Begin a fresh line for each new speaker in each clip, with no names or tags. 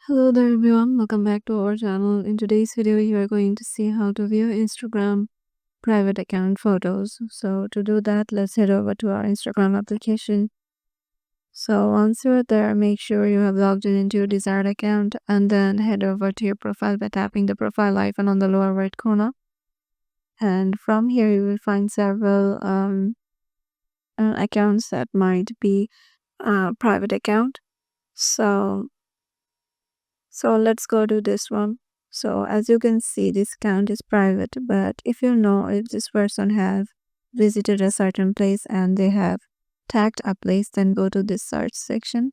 Hello there everyone, welcome back to our channel. In today's video, you are going to see how to view Instagram private account photos. So to do that, let's head over to our Instagram application. So once you're there, make sure you have logged in into your desired account and then head over to your profile by tapping the profile icon on the lower right corner. And from here, you will find several accounts that might be private account. So let's go to this one. So as you can see, this account is private, but if you know if this person have visited a certain place and they have tagged a place, then go to this search section.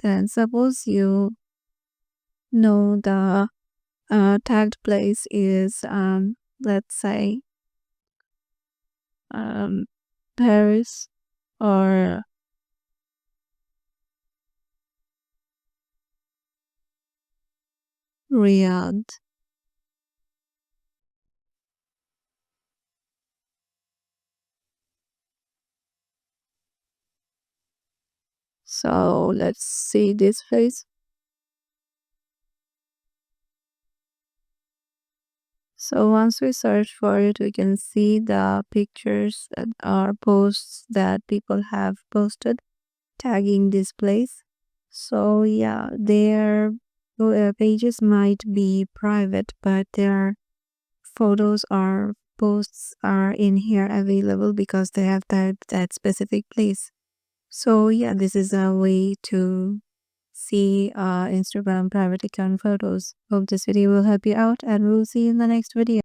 Then suppose you know the tagged place is let's say um Paris or Riyadh. So let's see this place. So once we search for it, we can see the pictures that are posts that people have posted tagging this place. So yeah, their pages might be private, but their photos or posts are in here available because they have tagged that specific place. So yeah, this is a way to see Instagram private account photos. Hope this video will help you out and we'll see you in the next video.